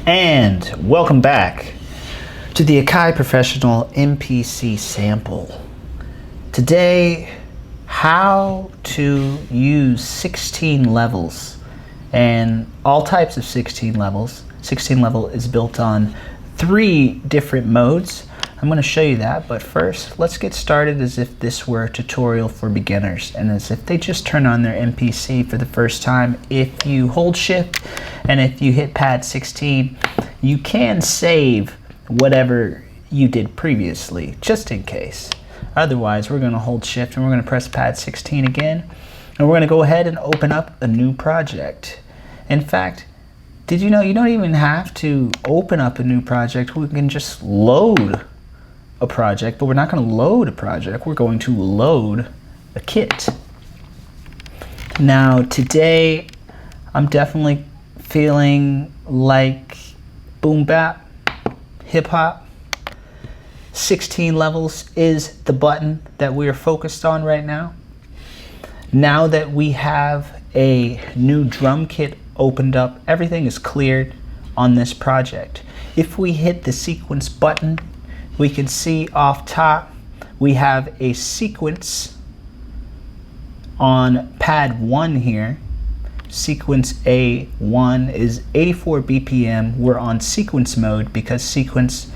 And welcome back to the Akai Professional MPC Sample. Today, how to use 16 levels and all types of 16 levels. 16 level is built on 3 different modes. I'm going to show you that, but first let's get started as if this were a tutorial for beginners and as if they just turn on their MPC for the first time. If you hold shift and if you hit pad 16, you can save whatever you did previously, just in case. Otherwise, we're going to hold shift and we're going to press pad 16 again, and we're going to go ahead and open up a new project. In fact, did you know you don't even have to open up a new project? We can just load a project, but we're not going to load a project. We're going to load a kit. Now, today, I'm definitely feeling like boom-bap, hip-hop. 16 levels is the button that we are focused on right now. Now that we have a new drum kit opened up, everything is cleared on this project. If we hit the sequence button, we can see off top we have a sequence on pad 1 here. Sequence A1 is 84 BPM. We're on sequence mode because sequence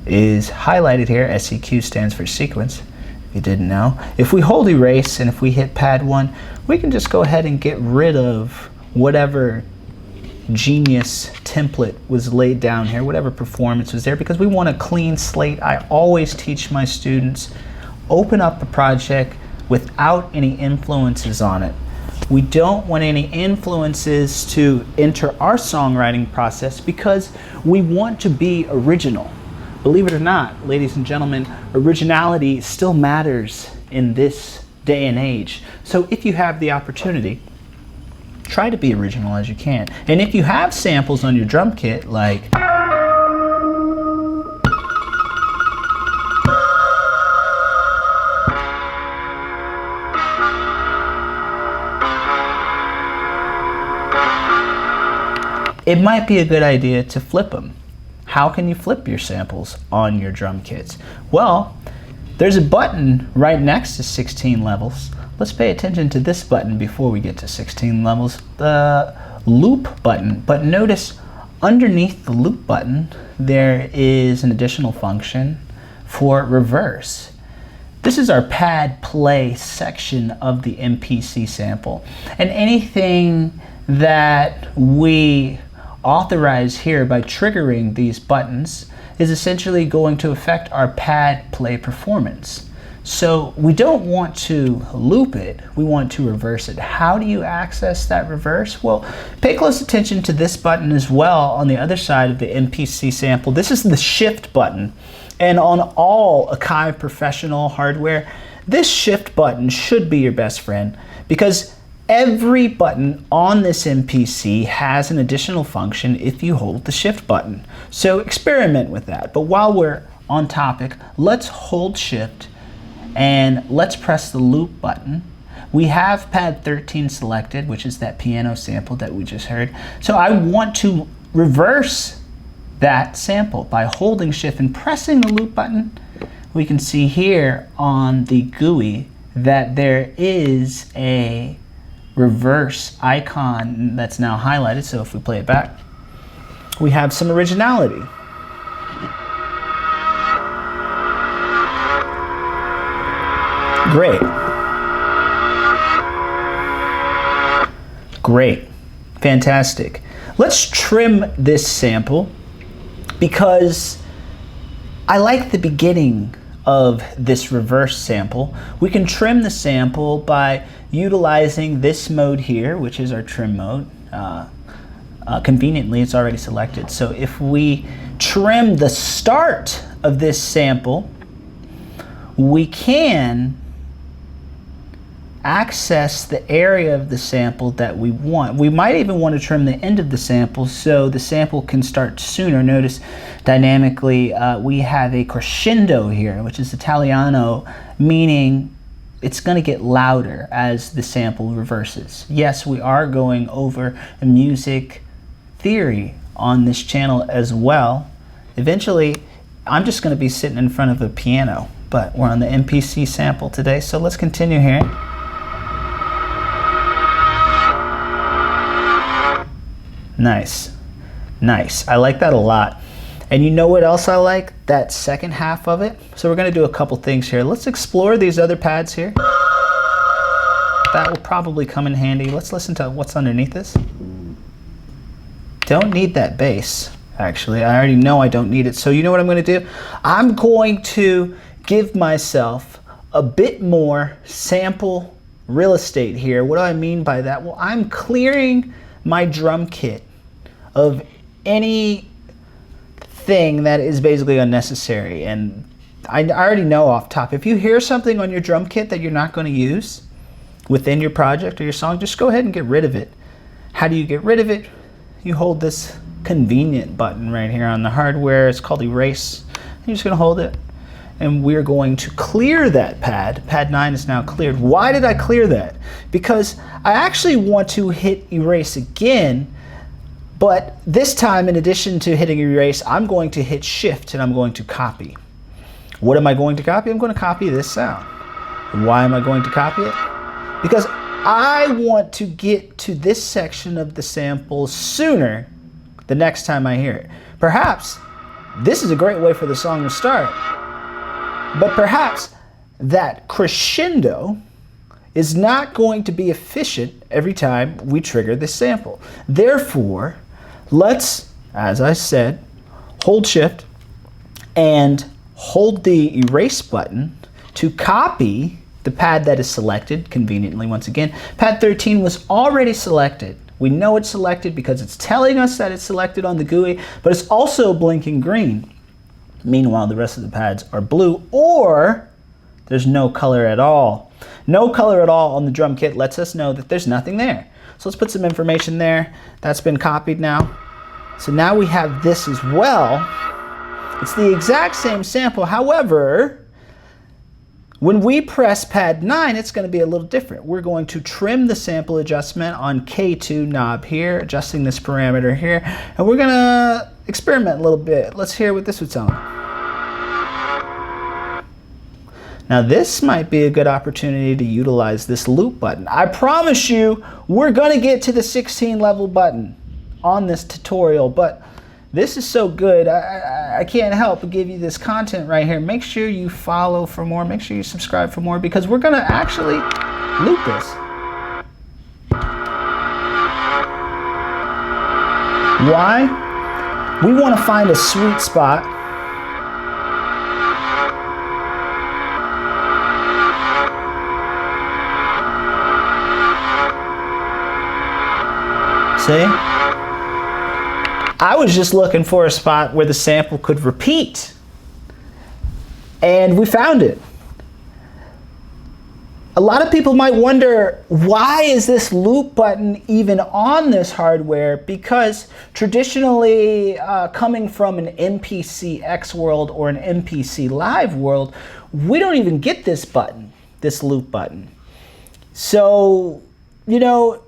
is highlighted here. SEQ stands for sequence, if you didn't know. If we hold erase and if we hit pad 1, we can just go ahead and get rid of whatever genius template was laid down here, whatever performance was there, because we want a clean slate. I always teach my students, open up a project without any influences on it. We don't want any influences to enter our songwriting process because we want to be original. Believe it or not, ladies and gentlemen, originality still matters in this day and age. So if you have the opportunity, try to be original as you can. And if you have samples on your drum kit, like it might be a good idea to flip them. How can you flip your samples on your drum kits? Well, there's a button right next to 16 levels. Let's pay attention to this button before we get to 16 levels, the loop button. But notice underneath the loop button, there is an additional function for reverse. This is our pad play section of the MPC sample. And anything that we authorize here by triggering these buttons is essentially going to affect our pad play performance. So we don't want to loop it, we want to reverse it. How do you access that reverse? Well, pay close attention to this button as well on the other side of the MPC sample. This is the shift button. And on all Akai Professional hardware, this shift button should be your best friend because every button on this MPC has an additional function if you hold the shift button. So experiment with that. But while we're on topic, let's hold shift and let's press the loop button. We have pad 13 selected, which is that piano sample that we just heard. So I want to reverse that sample by holding shift and pressing the loop button. We can see here on the GUI that there is a reverse icon that's now highlighted. So if we play it back, we have some originality. Great. Great. Fantastic. Let's trim this sample because I like the beginning of this reverse sample. We can trim the sample by utilizing this mode here, which is our trim mode. Conveniently, it's already selected. So if we trim the start of this sample, we can access the area of the sample that we want. We might even want to trim the end of the sample so the sample can start sooner. Notice dynamically we have a crescendo here, which is Italiano, meaning it's going to get louder as the sample reverses. Yes, we are going over a music theory on this channel as well. Eventually, I'm just going to be sitting in front of a piano, but we're on the MPC sample today, so let's continue here. Nice, nice. I like that a lot. And you know what else I like? That second half of it. So we're going to do a couple things here. Let's explore these other pads here. That will probably come in handy. Let's listen to what's underneath this. Don't need that bass, actually. I already know I don't need it. So you know what I'm going to do? I'm going to give myself a bit more sample real estate here. What do I mean by that? Well, I'm clearing my drum kit of any thing that is basically unnecessary. And I already know off top, if you hear something on your drum kit that you're not going to use within your project or your song, just go ahead and get rid of it. How do you get rid of it? You hold this convenient button right here on the hardware. It's called erase. You're just going to hold it, and we're going to clear that pad. Pad 9 is now cleared. Why did I clear that? Because I actually want to hit erase again, but this time, in addition to hitting erase, I'm going to hit shift and I'm going to copy. What am I going to copy? I'm going to copy this sound. And why am I going to copy it? Because I want to get to this section of the sample sooner the next time I hear it. Perhaps this is a great way for the song to start, but perhaps that crescendo is not going to be efficient every time we trigger this sample. Therefore, let's, as I said, hold shift and hold the erase button to copy the pad that is selected conveniently. Once again, pad 13 was already selected. We know it's selected because it's telling us that it's selected on the GUI, but it's also blinking green. Meanwhile, the rest of the pads are blue, or there's no color at all. No color at all on the drum kit lets us know that there's nothing there. So let's put some information there. That's been copied now. So now we have this as well. It's the exact same sample. However, when we press pad 9, it's going to be a little different. We're going to trim the sample adjustment on K2 knob here, adjusting this parameter here, and we're going to experiment a little bit. Let's hear what this would sound like. Now this might be a good opportunity to utilize this loop button. I promise you, we're going to get to the 16 level button on this tutorial, but this is so good, I can't help but give you this content right here. Make sure you follow for more, make sure you subscribe for more, because we're going to actually loop this. Why? We want to find a sweet spot see? I was just looking for a spot where the sample could repeat, and we found it. A lot of people might wonder, why is this loop button even on this hardware? Because traditionally, coming from an MPC X world or an MPC Live world, we don't even get this button, this loop button. So, you know,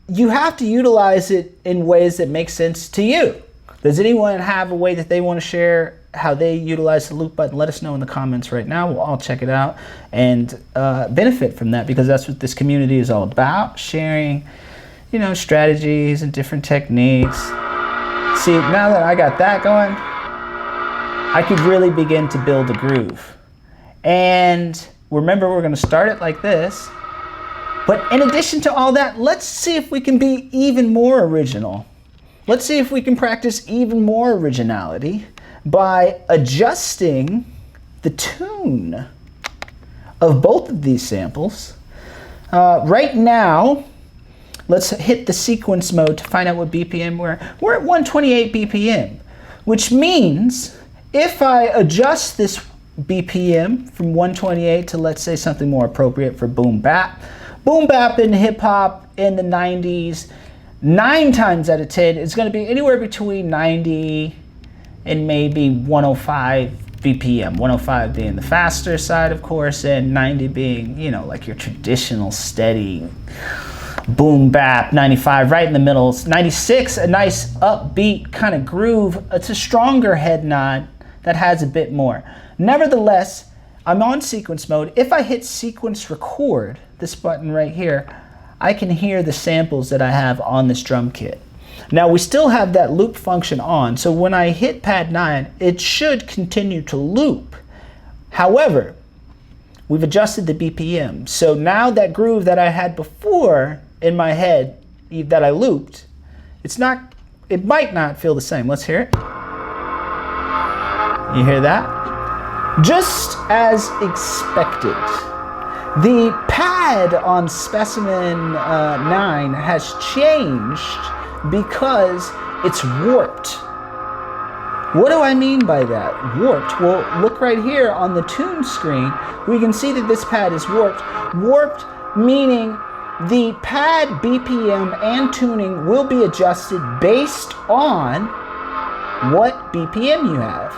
you have to utilize it in ways that make sense to you. Does anyone have a way that they want to share how they utilize the loop button? Let us know in the comments right now. We'll all check it out and benefit from that, because that's what this community is all about, sharing, you know, strategies and different techniques. See, now that I got that going, I could really begin to build a groove. And remember, we're going to start it like this. But in addition to all that, let's see if we can be even more original. Let's see if we can practice even more originality by adjusting the tune of both of these samples. Right now, let's hit the sequence mode to find out what BPM we're at. We're at 128 BPM, which means if I adjust this BPM from 128 to, let's say, something more appropriate for boom-bap, boom-bap in hip-hop in the 90s, 9 times out of 10, it's going to be anywhere between 90 and maybe 105 BPM. 105 being the faster side, of course, and 90 being, you know, like your traditional steady boom bap. 95 right in the middle. 96, a nice upbeat kind of groove. It's a stronger head nod that has a bit more. Nevertheless, I'm on sequence mode. If I hit sequence record, this button right here, I can hear the samples that I have on this drum kit. Now we still have that loop function on, so when I hit pad 9, it should continue to loop. However, we've adjusted the BPM, so now that groove that I had before in my head that I looped, it might not feel the same. Let's hear it. You hear that? Just as expected. The pad on Specimen 9 has changed because it's warped. What do I mean by that? Warped. Well, look right here on the tune screen. We can see that this pad is warped. Warped meaning the pad BPM and tuning will be adjusted based on what BPM you have.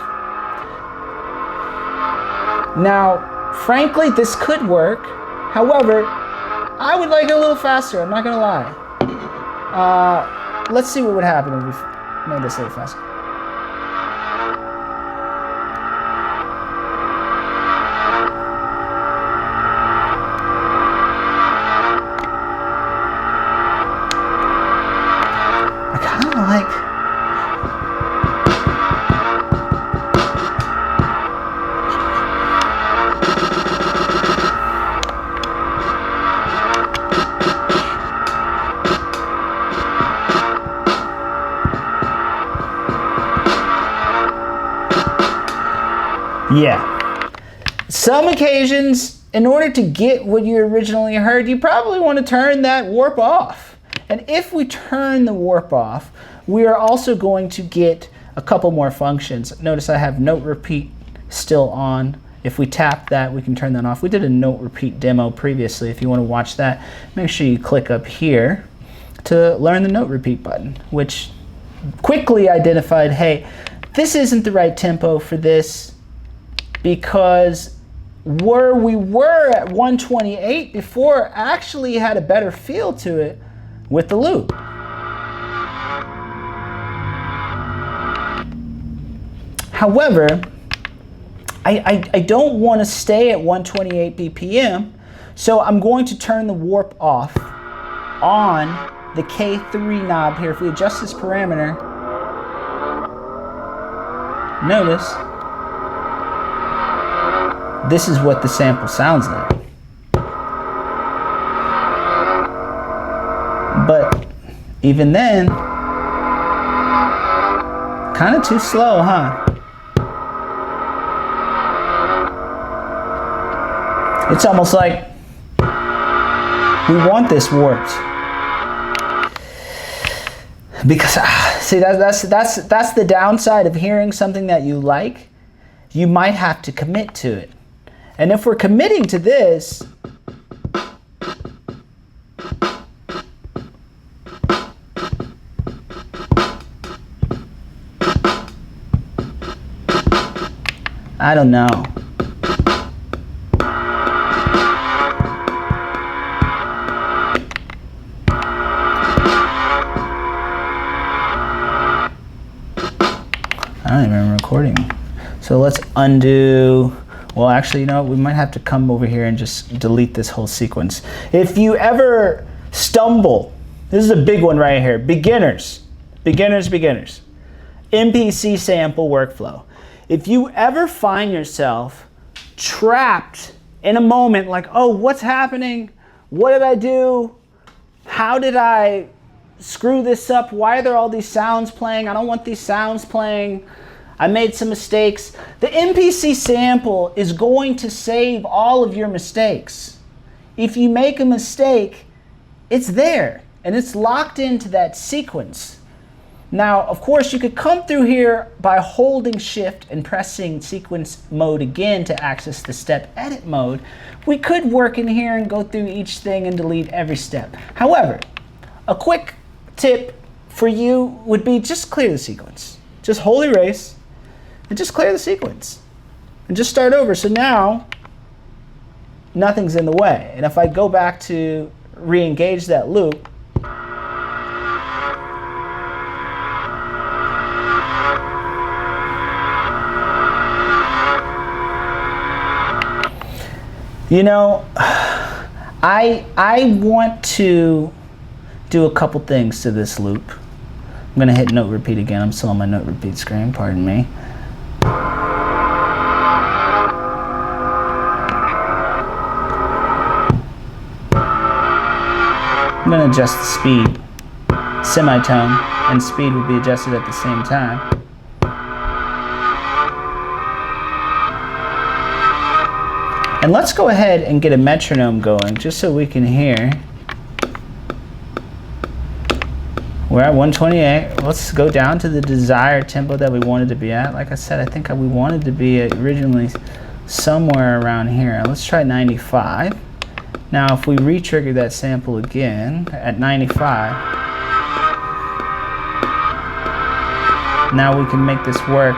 Now, frankly, this could work. However, I would like it a little faster, I'm not gonna lie. Let's see what would happen if we made this a little faster. I kind of like... Yeah. Some occasions, in order to get what you originally heard, you probably want to turn that warp off. And if we turn the warp off, we are also going to get a couple more functions. Notice I have note repeat still on. If we tap that, we can turn that off. We did a note repeat demo previously. If you want to watch that, make sure you click up here to learn the note repeat button, which quickly identified, hey, this isn't the right tempo for this, because where we were at 128 before actually had a better feel to it with the loop. However, I don't want to stay at 128 BPM, so I'm going to turn the warp off on the K3 knob here. If we adjust this parameter, notice this is what the sample sounds like. But even then, kind of too slow, huh? It's almost like we want this warped. Because, see, that's the downside of hearing something that you like. You might have to commit to it. And if we're committing to this, I don't know. I don't even remember recording. So let's undo. Well, actually, you know, we might have to come over here and just delete this whole sequence. If you ever stumble, this is a big one right here, beginners. MPC sample workflow. If you ever find yourself trapped in a moment like, oh, what's happening? What did I do? How did I screw this up? Why are there all these sounds playing? I don't want these sounds playing. I made some mistakes. The MPC sample is going to save all of your mistakes. If you make a mistake, it's there and it's locked into that sequence. Now, of course, you could come through here by holding shift and pressing sequence mode again to access the step edit mode. We could work in here and go through each thing and delete every step. However, a quick tip for you would be just clear the sequence. Just hold erase and just clear the sequence and just start over. So now nothing's in the way. And if I go back to re-engage that loop, you know, I want to do a couple things to this loop. I'm gonna hit note repeat again. I'm still on my note repeat screen, pardon me. I'm gonna adjust the speed. Semitone and speed will be adjusted at the same time. And let's go ahead and get a metronome going just so we can hear. We're at 128. Let's go down to the desired tempo that we wanted to be at. Like I said, I think we wanted to be originally somewhere around here. Let's try 95. Now if we re-trigger that sample again at 95, now we can make this work.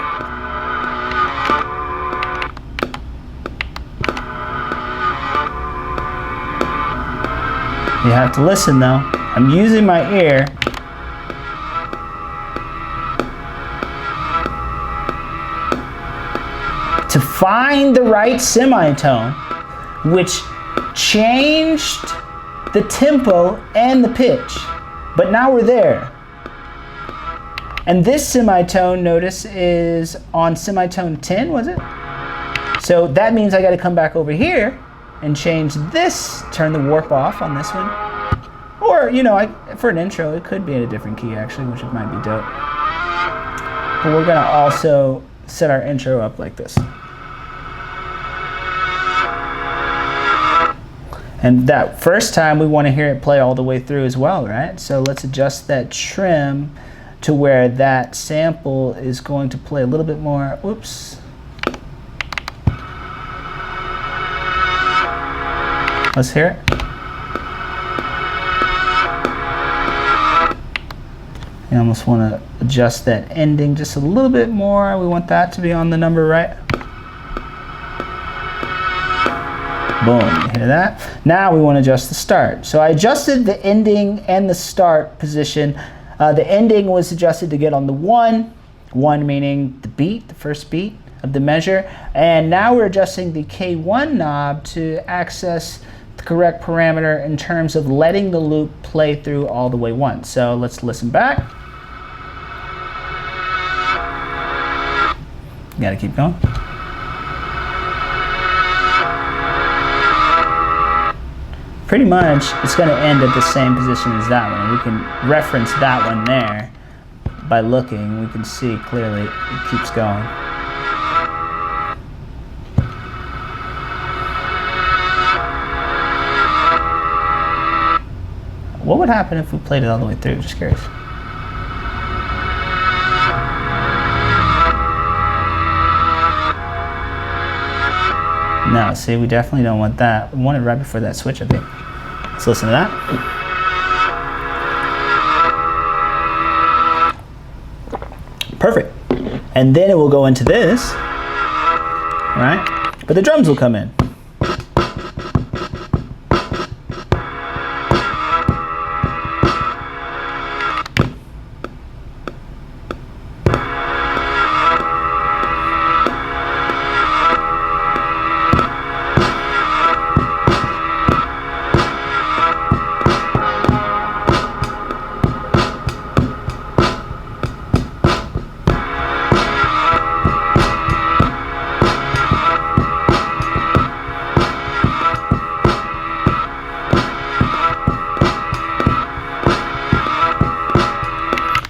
You have to listen though. I'm using my ear. To find the right semitone, which changed the tempo and the pitch. But now we're there. And this semitone, notice, is on semitone 10, was it? So that means I got to come back over here and change this, turn the warp off on this one. Or, you know, for an intro, it could be in a different key actually, which might be dope. But we're gonna also set our intro up like this. And that first time we want to hear it play all the way through as well, right? So let's adjust that trim to where that sample is going to play a little bit more. Oops. Let's hear it. You almost want to adjust that ending just a little bit more. We want that to be on the number right. Boom, you hear that? Now we want to adjust the start. So I adjusted the ending and the start position. The ending was adjusted to get on the 1 meaning the beat, the first beat of the measure. And now we're adjusting the K1 knob to access the correct parameter in terms of letting the loop play through all the way once. So let's listen back. You gotta keep going. Pretty much, it's going to end at the same position as that one. We can reference that one there by looking. We can see clearly it keeps going. What would happen if we played it all the way through? Just curious. No, see, we definitely don't want that. We want it right before that switch, I think. Let's listen to that. Perfect. And then it will go into this, right? But the drums will come in.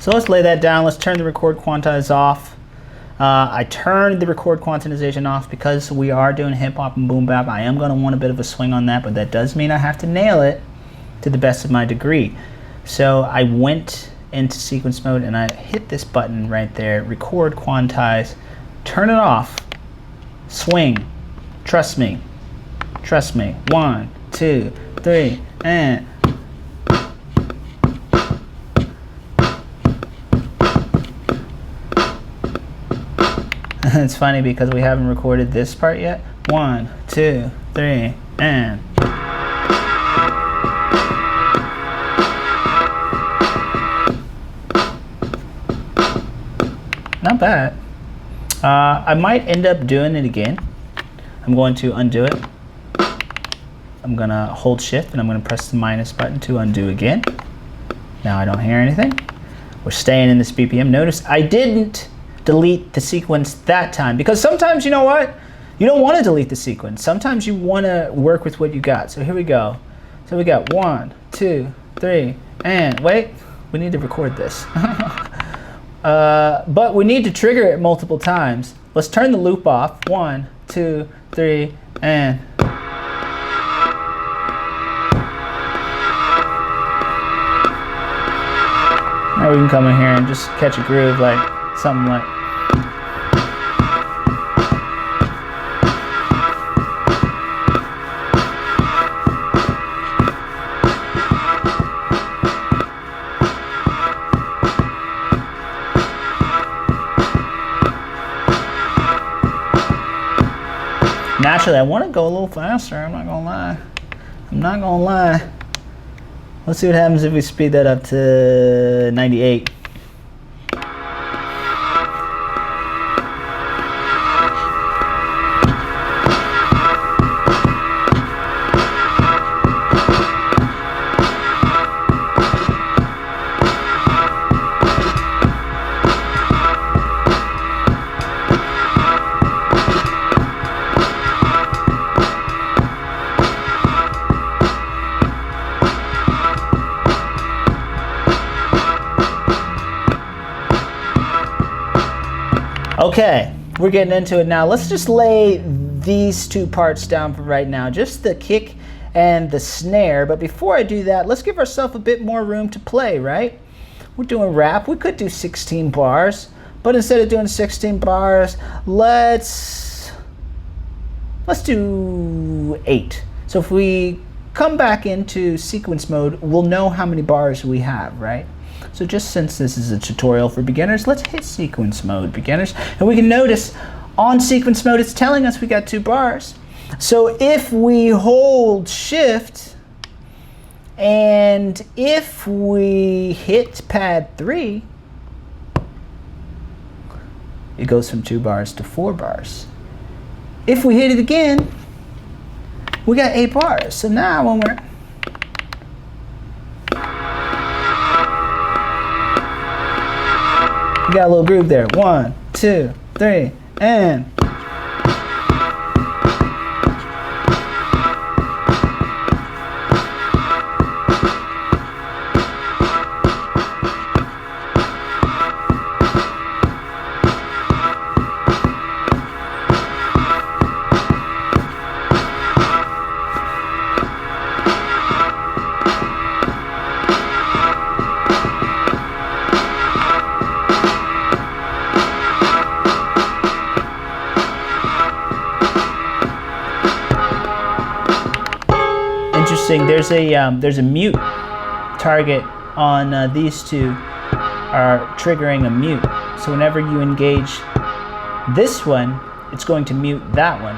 So let's lay that down. Let's turn the record quantize off. I turned the record quantization off because we are doing hip hop and boom bap. I am going to want a bit of a swing on that, but that does mean I have to nail it to the best of my degree. So I went into sequence mode and I hit this button right there, record quantize, turn it off, swing, trust me, 1, 2, 3, and it's funny because we haven't recorded this part yet. 1, 2, 3, and Not bad. I might end up doing it again. I'm going to undo it. I'm gonna hold shift and I'm gonna press the minus button to undo again. Now I don't hear anything. We're staying in this BPM. Notice I didn't delete the sequence that time because sometimes, you know what? You don't want to delete the sequence. Sometimes you want to work with what you got. So here we go. So we got 1, 2, 3, and wait, we need to record this. But we need to trigger it multiple times. Let's turn the loop off. 1, 2, 3, and. Now we can come in here and just catch a groove like something like. Naturally, I want to go a little faster, I'm not gonna lie. I'm not gonna lie. Let's see what happens if we speed that up to 98. Okay, we're getting into it now. Let's just lay these two parts down for right now, just the kick and the snare. But before I do that, let's give ourselves a bit more room to play, right? We're doing rap. We could do 16 bars, but instead of doing 16 bars, let's do 8. So if we come back into sequence mode, we'll know how many bars we have, right? So just since this is a tutorial for beginners, let's hit sequence mode, beginners. And we can notice on sequence mode, it's telling us we got 2 bars. So if we hold shift and if we hit pad 3, it goes from 2 bars to 4 bars. If we hit it again, we got 8 bars. So now when we're we got a little groove there. 1, 2, 3, and. There's a mute target on these two are triggering a mute. So whenever you engage this one, it's going to mute that one.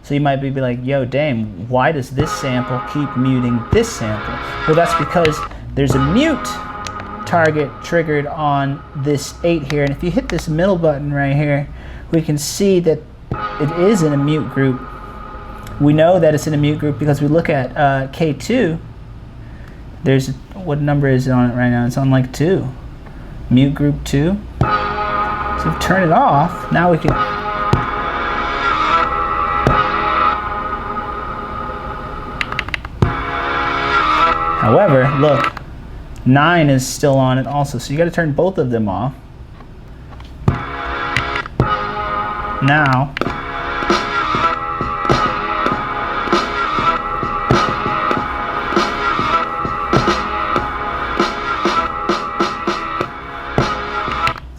So you might be like, yo, Dame, why does this sample keep muting this sample? Well, that's because there's a mute target triggered on this 8 here. And if you hit this middle button right here, we can see that it is in a mute group. We know that it's in a mute group because we look at K2. There's, what number is it on it right now? It's on like 2. Mute group 2. So if we turn it off, now we can. However, look, 9 is still on it also. So you got to turn both of them off. Now,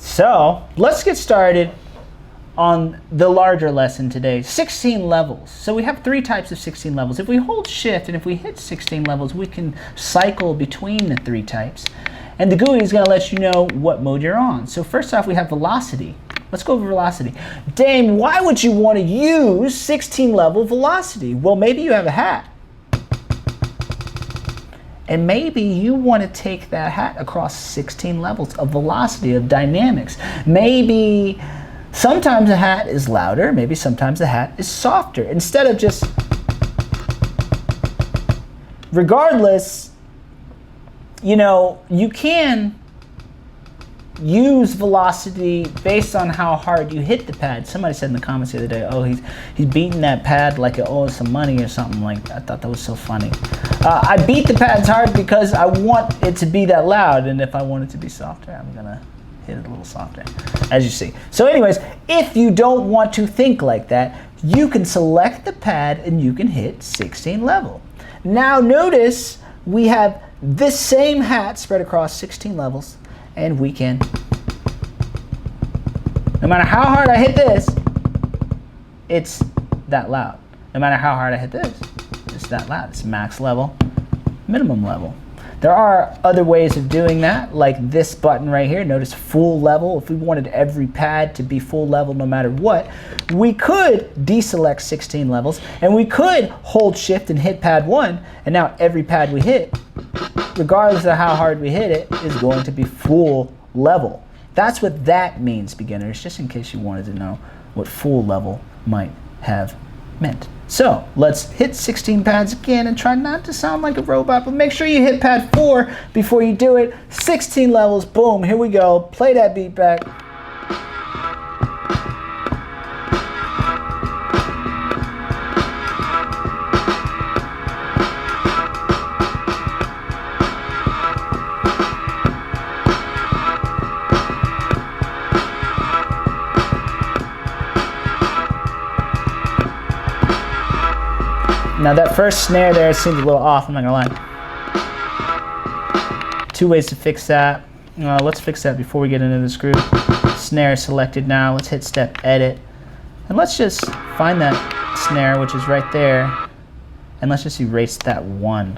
so let's get started on the larger lesson today, 16 levels. So we have 3 types of 16 levels. If we hold shift and if we hit 16 levels, we can cycle between the 3 types. And the GUI is going to let you know what mode you're on. So first off, we have velocity. Let's go over velocity. Dame, why would you want to use 16 level velocity? Well, maybe you have a hat. And maybe you want to take that hat across 16 levels of velocity, of dynamics. Maybe sometimes a hat is louder, maybe sometimes the hat is softer. Instead of just, regardless, you know, you can use velocity based on how hard you hit the pad. Somebody said in the comments the other day, oh, he's beating that pad like it owes some money or something. Like, I thought that was so funny. I beat the pads hard because I want it to be that loud, and if I want it to be softer, I'm gonna hit it a little softer, as you see. So anyways, if you don't want to think like that, you can select the pad and you can hit 16 level. Now notice we have this same hat spread across 16 levels, and we can, no matter how hard I hit this, it's that loud. No matter how hard I hit this, it's that loud. It's max level, minimum level. There are other ways of doing that, like this button right here. Notice full level. If we wanted every pad to be full level no matter what, we could deselect 16 levels, and we could hold shift and hit pad 1, and now every pad we hit, regardless of how hard we hit it, is going to be full level. That's what that means, beginners, just in case you wanted to know what full level might have meant. So let's hit 16 pads again and try not to sound like a robot, but make sure you hit pad 4 before you do it. 16 levels, boom, here we go. Play that beat back. Now that first snare there seems a little off, I'm not gonna lie. 2 ways to fix that. Let's fix that before we get into this groove. Snare selected now, let's hit step edit. And let's just find that snare, which is right there, and let's just erase that 1.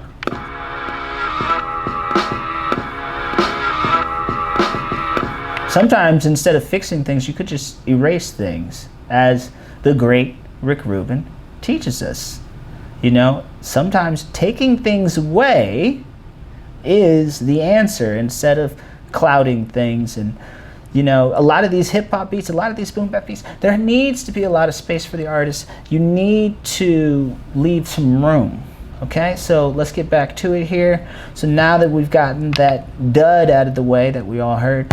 Sometimes instead of fixing things, you could just erase things, as the great Rick Rubin teaches us. You know, sometimes taking things away is the answer instead of clouding things. And, you know, a lot of these hip hop beats, a lot of these boom bap beats, there needs to be a lot of space for the artist. You need to leave some room. Okay, so let's get back to it here. So now that we've gotten that dud out of the way that we all heard,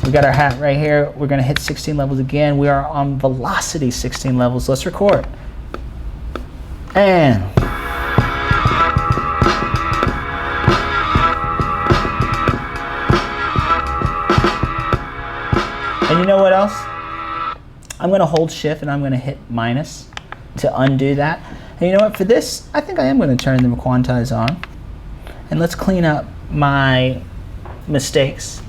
we got our hat right here. We're gonna hit 16 levels again. We are on velocity 16 levels. Let's record. And you know what else? I'm gonna hold shift and I'm gonna hit minus to undo that. And you know what, for this, I think I am gonna turn the quantize on. And let's clean up my mistakes.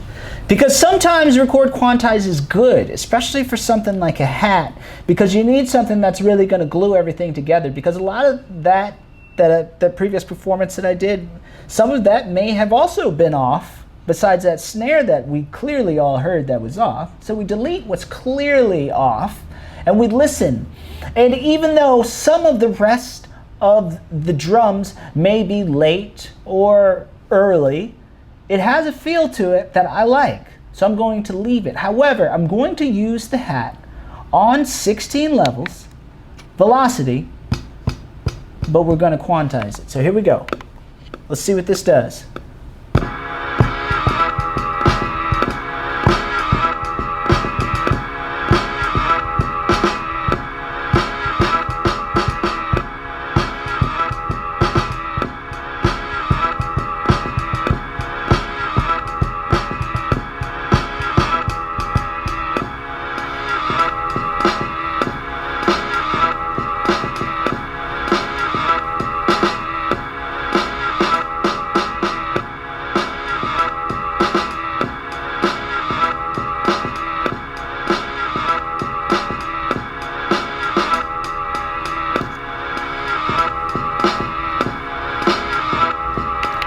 Because sometimes record quantize is good, especially for something like a hat, because you need something that's really going to glue everything together. Because a lot of that previous performance that I did, some of that may have also been off, besides that snare that we clearly all heard that was off. So we delete what's clearly off, and we listen. And even though some of the rest of the drums may be late or early, it has a feel to it that I like, so I'm going to leave it. However, I'm going to use the hat on 16 levels, velocity, but we're going to quantize it. So here we go. Let's see what this does.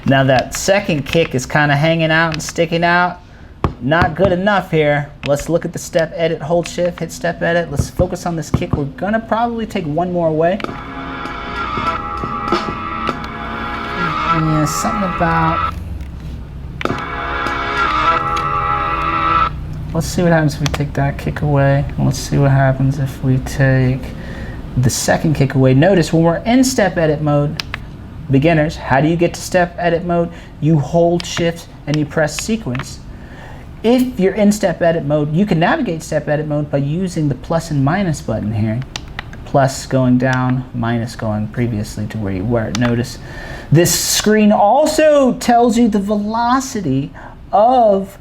Now that second kick is kind of hanging out and sticking out. Not good enough here. Let's look at the step edit, hold shift, hit step edit. Let's focus on this kick. We're gonna probably take 1 more away. Yeah, something about... Let's see what happens if we take that kick away. And let's see what happens if we take the second kick away. Notice when we're in step edit mode, beginners, how do you get to step edit mode? You hold shift and you press sequence. If you're in step edit mode, you can navigate step edit mode by using the plus and minus button here. Plus going down, minus going previously to where you were. Notice this screen also tells you the velocity of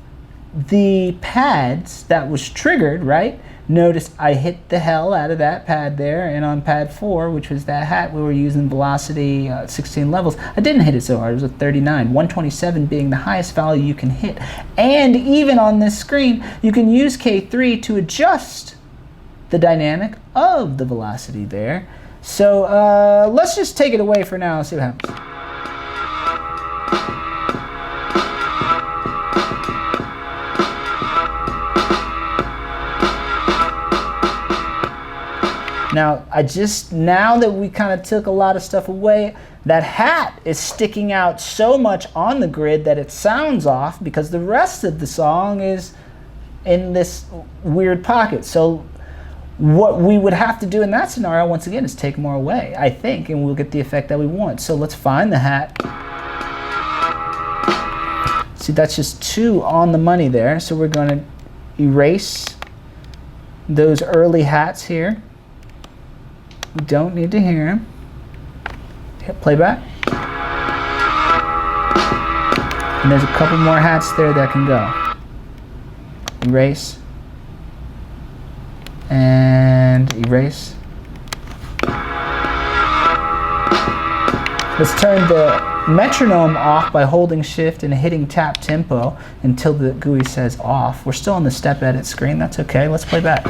the pads that was triggered, right? Notice I hit the hell out of that pad there, and on pad 4, which was that hat, we were using velocity 16 levels. I didn't hit it so hard, it was a 39, 127 being the highest value you can hit. And even on this screen, you can use K3 to adjust the dynamic of the velocity there. So let's just take it away for now and see what happens. Now, now that we kind of took a lot of stuff away, that hat is sticking out so much on the grid that it sounds off because the rest of the song is in this weird pocket. So what we would have to do in that scenario, once again, is take more away, I think, and we'll get the effect that we want. So let's find the hat. See, that's just 2 on the money there. So we're going to erase those early hats here. We don't need to hear him. Hit playback. And there's a couple more hats there that can go. Erase. And erase. Let's turn the metronome off by holding shift and hitting tap tempo until the GUI says off. We're still on the step edit screen. That's okay. Let's play back.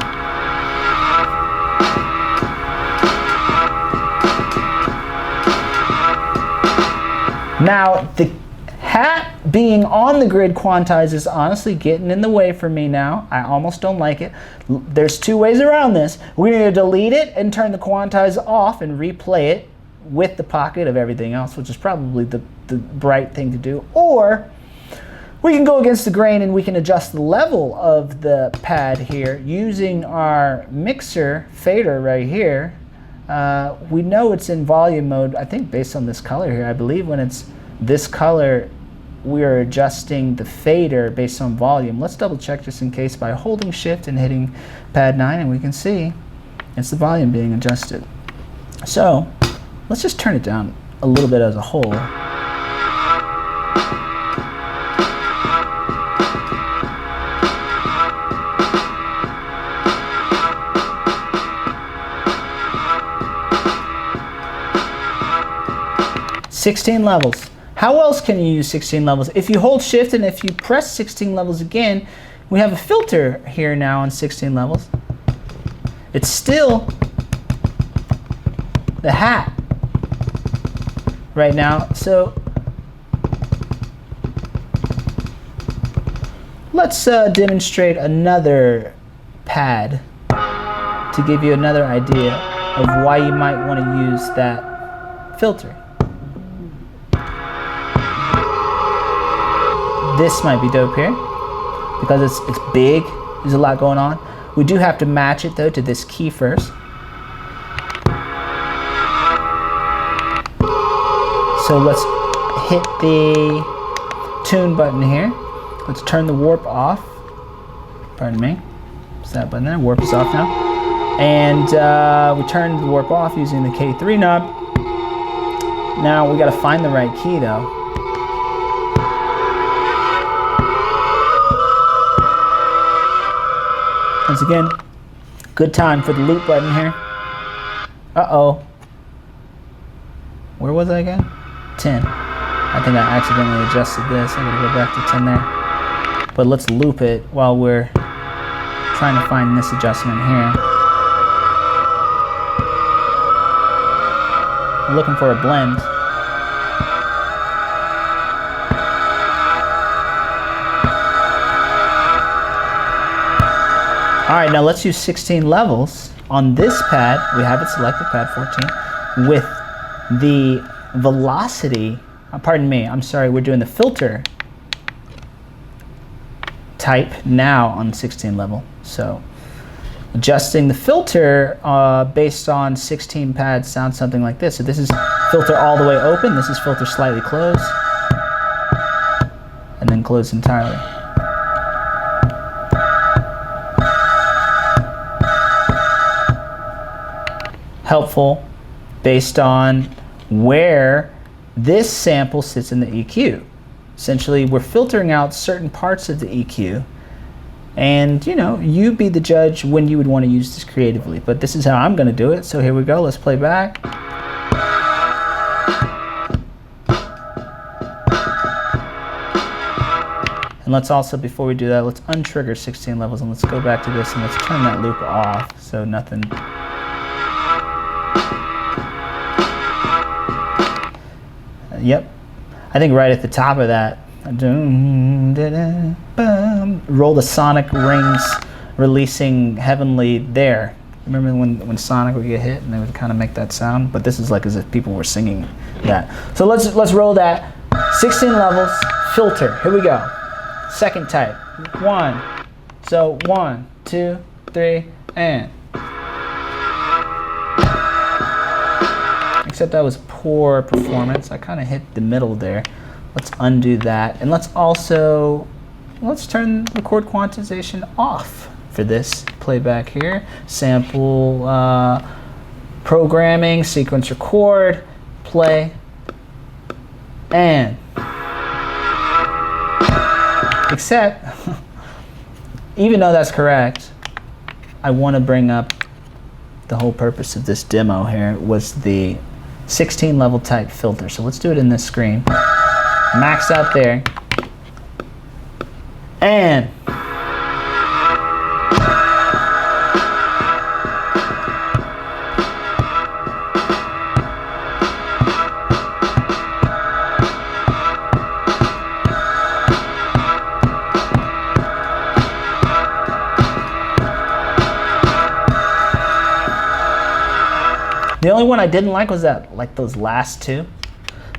Now, the hat being on the grid quantized is honestly getting in the way for me now. I almost don't like it. There's 2 ways around this. We're going to delete it and turn the quantize off and replay it with the pocket of everything else, which is probably the bright thing to do. Or we can go against the grain and we can adjust the level of the pad here using our mixer fader right here. We know it's in volume mode, I think based on this color here. I believe when it's this color, we are adjusting the fader based on volume. Let's double check just in case by holding shift and hitting pad 9, and we can see it's the volume being adjusted. So let's just turn it down a little bit as a whole. "16 levels. How else can you use 16 levels? If you hold shift and if you press 16 levels again, we have a filter here now on 16 levels. It's still the hat right now. So let's demonstrate another pad to give you another idea of why you might want to use that filter. This might be dope here because it's big. There's a lot going on. We do have to match it though to this key first. So let's hit the tune button here. Let's turn the warp off. Pardon me. It's that button there. Warp is off now. And we turn the warp off using the K3 knob. Now we got to find the right key though. Once again, good time for the loop button here. Uh-oh. Where was I again? 10. I think I accidentally adjusted this. I'm gonna go back to 10 there. But let's loop it while we're trying to find this adjustment here. We're looking for a blend. All right, now let's use 16 levels on this pad. We have it selected, pad 14, with the velocity pardon me, I'm sorry, we're doing the filter type now on 16 level. So adjusting the filter based on 16 pads sounds something like this. So this is filter all the way open, this is filter slightly closed, and then closed entirely. Helpful based on where this sample sits in the EQ. Essentially, we're filtering out certain parts of the EQ, and you be the judge when you would want to use this creatively. But this is how I'm going to do it. So here we go. Let's play back. And let's also, before we do that, let's untrigger 16 levels, and let's go back to this and let's turn that loop off so nothing. Yep, I think right at the top of that, roll the sonic rings releasing heavenly there. Remember when Sonic would get hit and they would kind of make that sound? But this is like as if people were singing that. So let's roll that. 16 levels, filter, here we go. Second type, 1. So 1, 2, 3, and. Except that was poor performance. I kind of hit the middle there. Let's undo that. And let's turn record quantization off for this playback here. Sample programming, sequence record, play, and. Except, even though that's correct, I want to bring up the whole purpose of this demo here was the 16 level type filter. So let's do it in this screen. Max out there. And the only one I didn't like was those last two.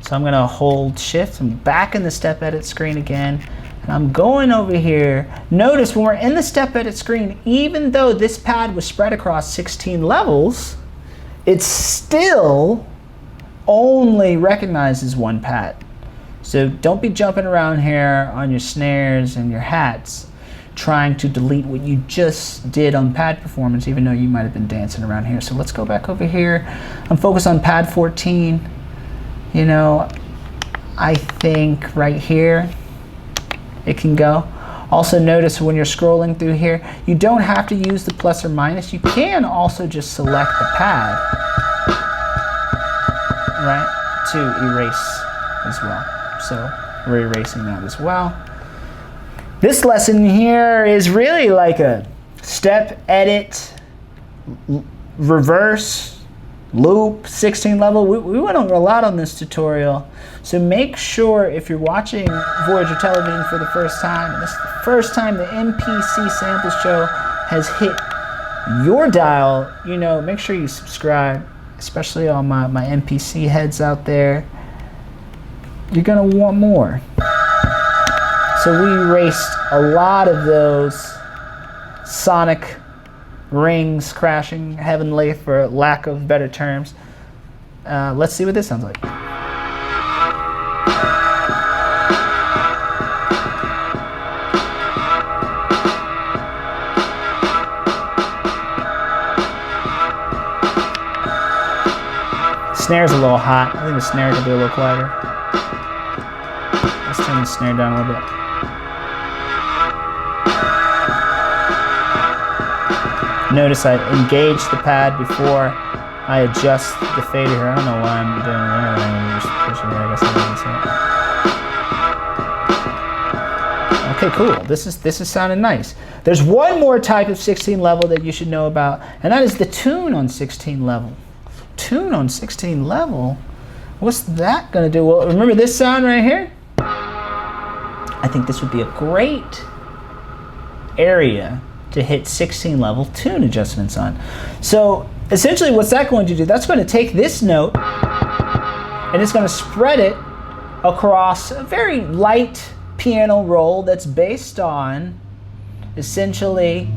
So I'm gonna hold shift and back in the step edit screen again. And I'm going over here. Notice when we're in the step edit screen, even though this pad was spread across 16 levels, it still only recognizes one pad. So don't be jumping around here on your snares and your hats trying to delete what you just did on pad performance, even though you might have been dancing around here. So let's go back over here. I'm focused on pad 14. I think right here it can go. Also notice when you're scrolling through here, you don't have to use the plus or minus. You can also just select the pad, right, to erase as well. So we're erasing that as well. This lesson here is really like a step edit, reverse, loop, 16 level. We went over a lot on this tutorial. So make sure if you're watching Voyager Television for the first time, and this is the first time the MPC Sample Show has hit your dial, make sure you subscribe, especially all my MPC heads out there. You're gonna want more. So we erased a lot of those sonic rings crashing heavenly, for lack of better terms. Let's see what this sounds like. Snare's a little hot. I think the snare could be a little quieter. Let's turn the snare down a little bit. Notice I engage the pad before I adjust the fader here. I don't know why I'm doing that. I'm just pushing there. I guess I didn't see it. Okay, cool. This is sounding nice. There's one more type of 16 level that you should know about, and that is the tune on 16 level. Tune on 16 level? What's that gonna do? Well, remember this sound right here? I think this would be a great area to hit 16 level tune adjustments on. So essentially what's that going to do? That's going to take this note and it's going to spread it across a very light piano roll that's based on essentially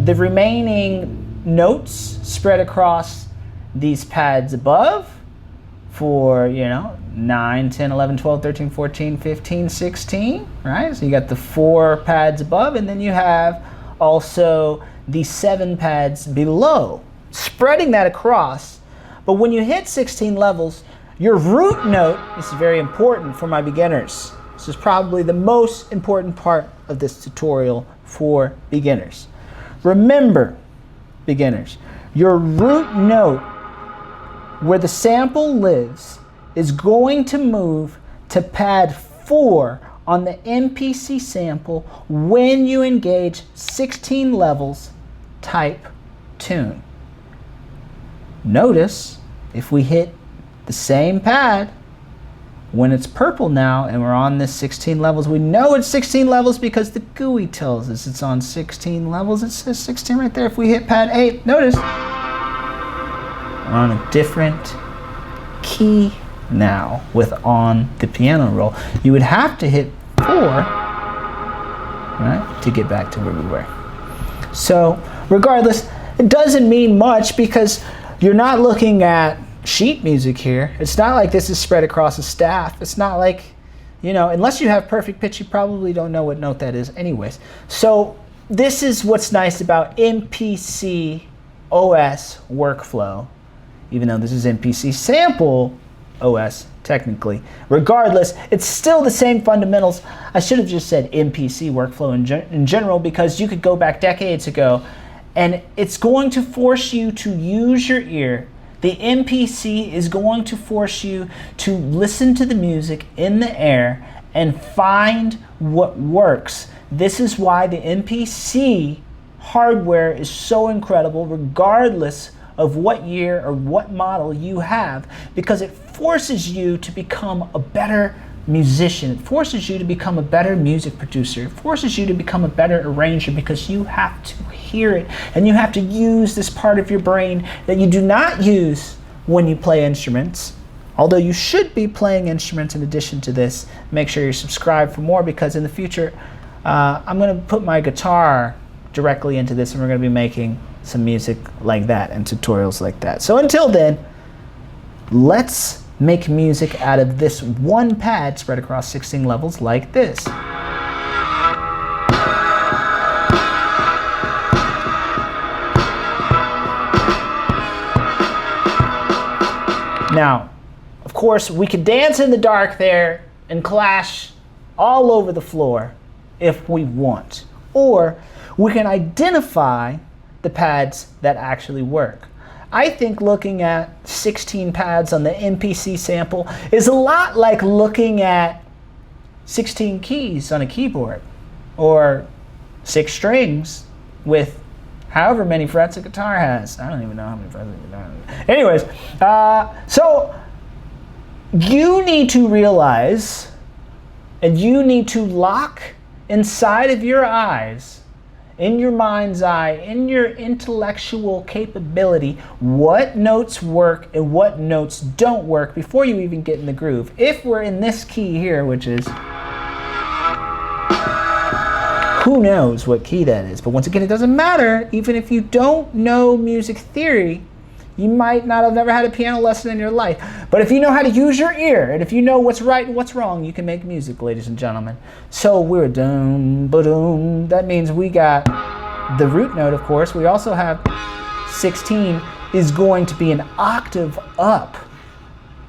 the remaining notes spread across these pads above for, 9, 10, 11, 12, 13, 14, 15, 16, right? So you got the 4 pads above, and then you have also the 7 pads below, spreading that across. But when you hit 16 levels, your root note, this is very important for my beginners. This is probably the most important part of this tutorial for beginners. Remember, beginners, your root note, where the sample lives, is going to move to pad 4 on the MPC sample when you engage 16 levels type tune. Notice if we hit the same pad when it's purple now and we're on this 16 levels, we know it's 16 levels because the GUI tells us it's on 16 levels. It says 16 right there. If we hit pad 8, notice we're on a different key now with on the piano roll. You would have to hit 4, right, to get back to where we were. So regardless, it doesn't mean much because you're not looking at sheet music here. It's not like this is spread across a staff. It's not like, unless you have perfect pitch, you probably don't know what note that is anyways. So this is what's nice about MPC OS workflow, even though this is MPC Sample OS technically. Regardless, it's still the same fundamentals. I should have just said MPC workflow in general, because you could go back decades ago and it's going to force you to use your ear. The MPC is going to force you to listen to the music in the air and find what works. This is why the MPC hardware is so incredible, regardless of what year or what model you have, because it forces you to become a better musician. It forces you to become a better music producer. It forces you to become a better arranger, because you have to hear it and you have to use this part of your brain that you do not use when you play instruments. Although you should be playing instruments in addition to this. Make sure you're subscribed for more, because in the future I'm going to put my guitar directly into this and we're going to be making some music like that and tutorials like that. So until then, let's make music out of this one pad spread across 16 levels like this. Now, of course, we could dance in the dark there and clash all over the floor if we want. Or we can identify the pads that actually work. I think looking at 16 pads on the MPC sample is a lot like looking at 16 keys on a keyboard, or 6 strings with however many frets a guitar has. I don't even know how many frets a guitar has. Anyways, so you need to realize, and you need to lock inside of your eyes, in your mind's eye, in your intellectual capability, what notes work and what notes don't work before you even get in the groove. If we're in this key here, which is, who knows what key that is, but once again, it doesn't matter. Even if you don't know music theory, you might not have never had a piano lesson in your life. But if you know how to use your ear, and if you know what's right and what's wrong, you can make music, ladies and gentlemen. So we're dum ba dum. That means we got the root note, of course. We also have 16 is going to be an octave up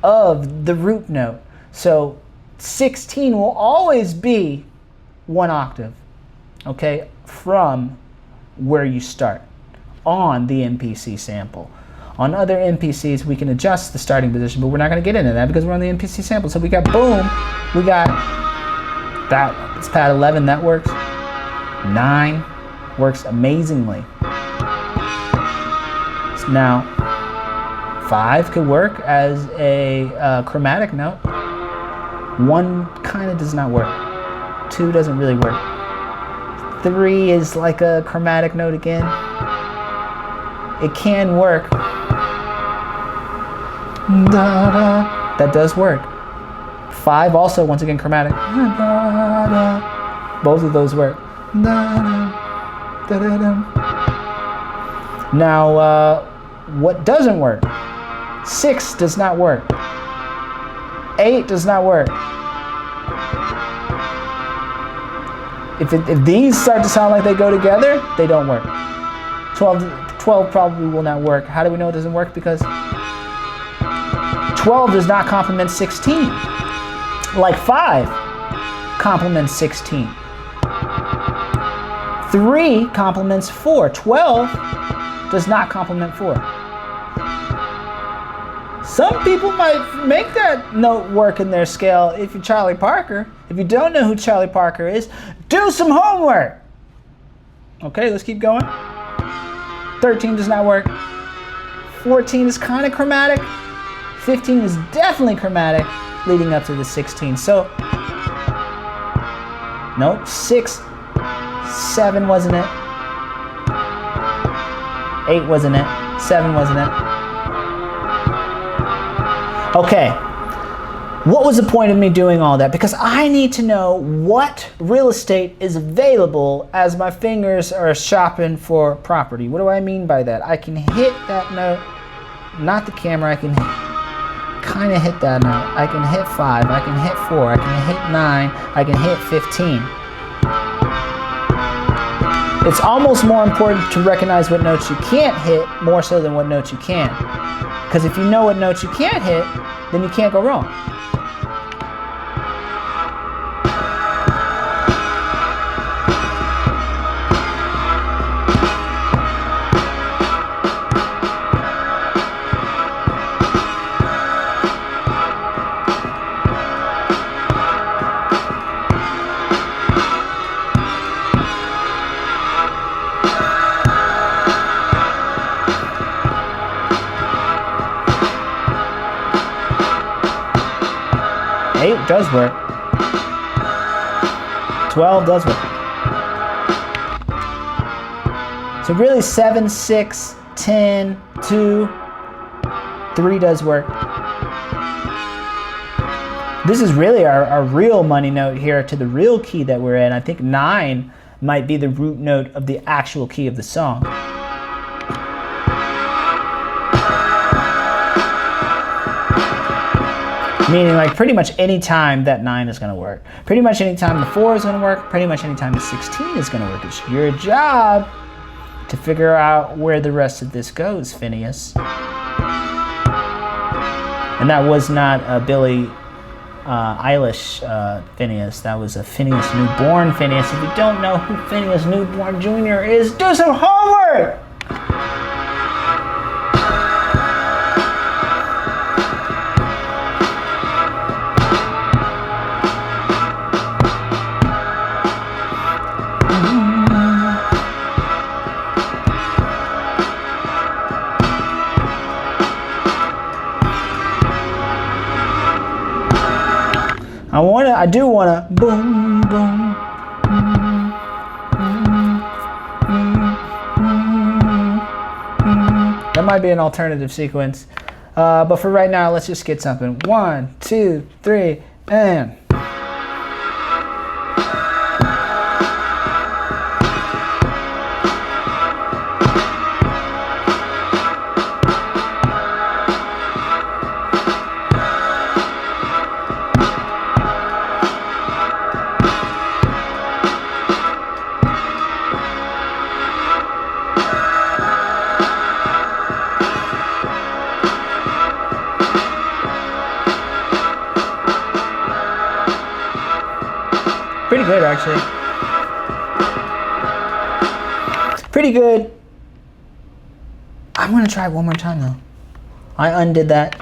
of the root note. So 16 will always be 1 octave, okay, from where you start on the MPC sample. On other MPCs, we can adjust the starting position, but we're not going to get into that because we're on the MPC sample. So we got boom, we got that, it's pad 11, that works. 9 works amazingly. So now, 5 could work as a chromatic note. 1 kind of does not work. 2 doesn't really work. 3 is like a chromatic note again. It can work. That does work. 5 5 also, once again, chromatic. Both of those work. Now, what doesn't work? 6 does not work. 8 does not work. If these start to sound like they go together, they don't work. 12 probably will not work. How do we know it doesn't work? Because 12 does not complement 16. Like 5 complements 16. 3 complements 4. 12 does not complement 4. Some people might make that note work in their scale if you're Charlie Parker. If you don't know who Charlie Parker is, do some homework. Okay, let's keep going. 13 does not work. 14 is kind of chromatic. 15 is definitely chromatic, leading up to the 16. So, nope, 6, 7 wasn't it. 8 wasn't it. 7 wasn't it. Okay, what was the point of me doing all that? Because I need to know what real estate is available as my fingers are shopping for property. What do I mean by that? I can hit that note, not the camera, I can kind of hit that note. I can hit 5, I can hit 4, I can hit 9, I can hit 15. It's almost more important to recognize what notes you can't hit more so than what notes you can. Because if you know what notes you can't hit, then you can't go wrong. Does work. 12 does work. So really 7, 6, 10, 2, 3 does work. This is really our real money note here to the real key that we're in. I think 9 might be the root note of the actual key of the song. Meaning like pretty much any time that 9 is going to work. Pretty much any time the 4 is going to work. Pretty much any time the 16 is going to work. It's your job to figure out where the rest of this goes, Phineas. And that was not a Billie Eilish Phineas. That was a Phineas Newborn Phineas. If you don't know who Phineas Newborn Jr. is, do some homework! I do wanna boom, boom. That might be an alternative sequence. But for right now, let's just get something. 1, 2, 3, and. Pretty good, actually. Pretty good. I'm gonna try it one more time though. I undid that.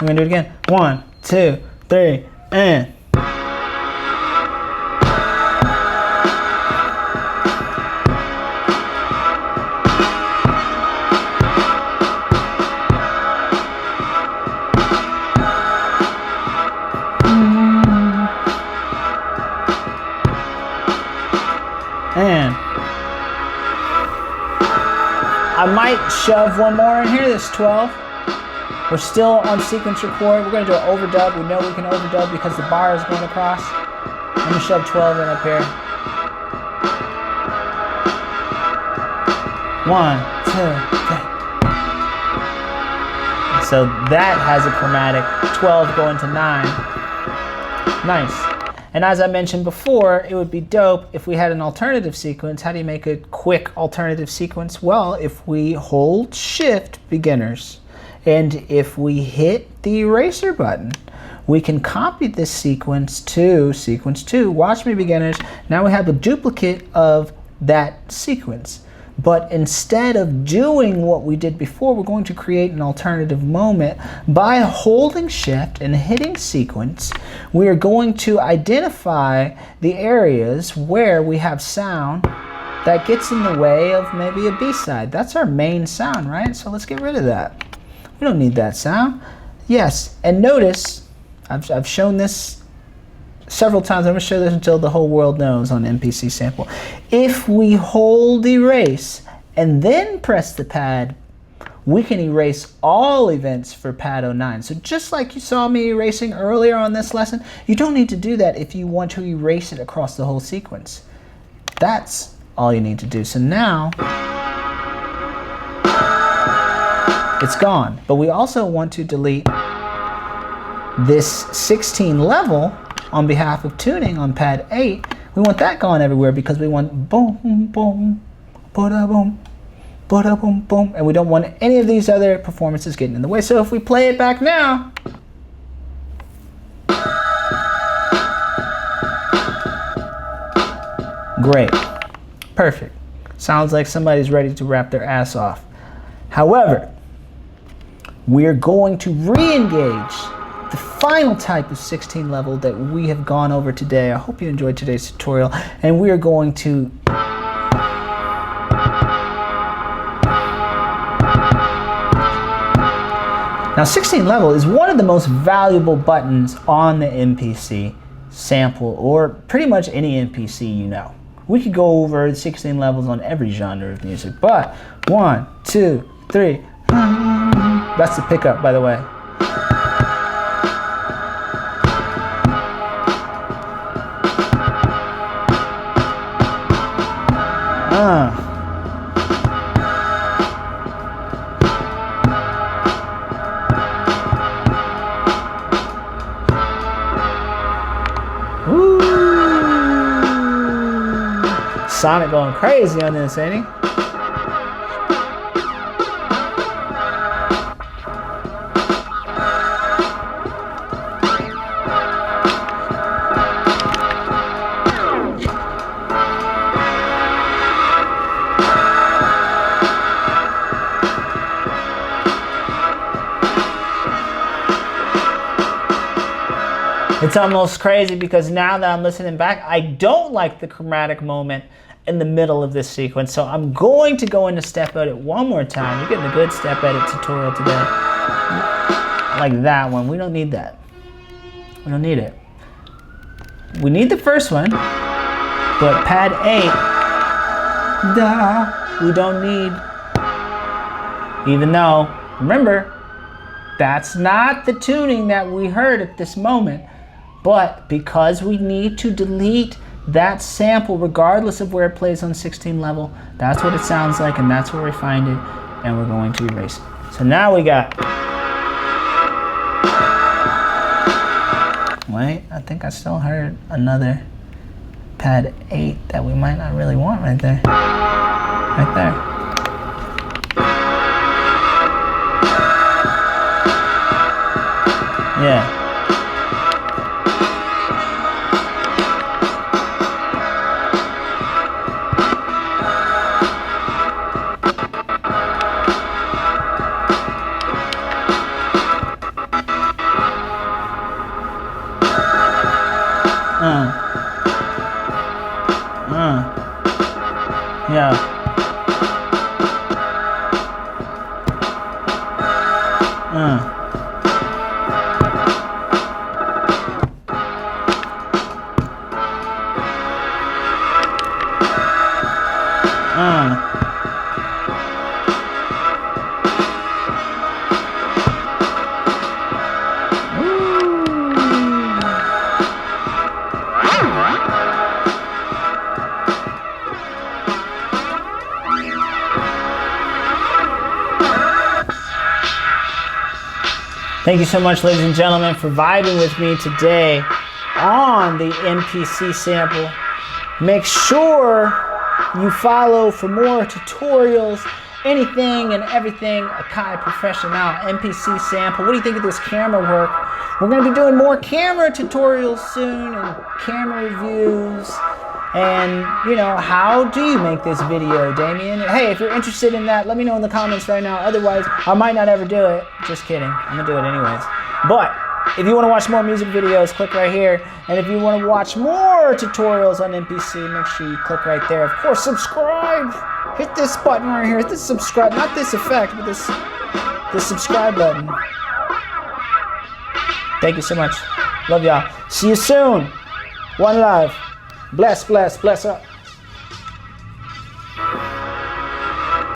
I'm gonna do it again. 1, 2, 3, and. And I might shove one more in here, this 12. We're still on sequence record. We're gonna do an overdub. We know we can overdub because the bar is going across. I'm gonna shove 12 in up here. 1, 2, 3. So that has a chromatic, 12 going to 9. Nice. And as I mentioned before, it would be dope if we had an alternative sequence. How do you make a quick alternative sequence? Well, if we hold Shift, beginners, and if we hit the eraser button, we can copy this sequence to sequence 2. Watch me, beginners. Now we have a duplicate of that sequence. But instead of doing what we did before, we're going to create an alternative moment. By holding Shift and hitting sequence, we are going to identify the areas where we have sound that gets in the way of maybe a B-side. That's our main sound, right? So let's get rid of that. We don't need that sound. Yes, and notice, I've shown this several times. I'm going to show this until the whole world knows on MPC Sample. If we hold erase and then press the pad, we can erase all events for pad 09. So just like you saw me erasing earlier on this lesson, you don't need to do that if you want to erase it across the whole sequence. That's all you need to do. So now it's gone. But we also want to delete this 16 level on behalf of tuning on pad 8. We want that gone everywhere because we want boom, boom, ba-da boom, ba-da boom, boom, and we don't want any of these other performances getting in the way. So if we play it back now, great, perfect. Sounds like somebody's ready to rap their ass off. However, we're going to re-engage the final type of 16 level that we have gone over today. I hope you enjoyed today's tutorial, and we are going to now 16 level is one of the most valuable buttons on the MPC Sample, or pretty much any MPC you know. We could go over 16 levels on every genre of music, but 1, 2, 3, that's the pickup, by the way. Woo. Sonic going crazy on this, ain't he? It's almost crazy because now that I'm listening back, I don't like the chromatic moment in the middle of this sequence. So I'm going to go into step edit one more time. You're getting a good step edit tutorial today. Like that one. We don't need that. We don't need it. We need the first one, but pad 8, we don't need. Even though, remember, that's not the tuning that we heard at this moment. But because we need to delete that sample regardless of where it plays on 16 level, that's what it sounds like, and that's where we find it, and we're going to erase it. So now we got, wait, I think I still heard another pad 8 that we might not really want right there. Right there. Yeah. Yeah. Thank you so much, ladies and gentlemen, for vibing with me today on the MPC Sample. Make sure you follow for more tutorials, anything and everything Akai Professional, MPC Sample. What do you think of this camera work? We're going to be doing more camera tutorials soon and camera reviews. And, you know, how do you make this video, Damian? Hey, if you're interested in that, let me know in the comments right now. Otherwise, I might not ever do it. Just kidding. I'm going to do it anyways. But if you want to watch more music videos, click right here. And if you want to watch more tutorials on MPC, make sure you click right there. Of course, subscribe. Hit this button right here. Hit this subscribe. Not this effect, but this subscribe button. Thank you so much. Love y'all. See you soon. One love. Bless, bless, bless up.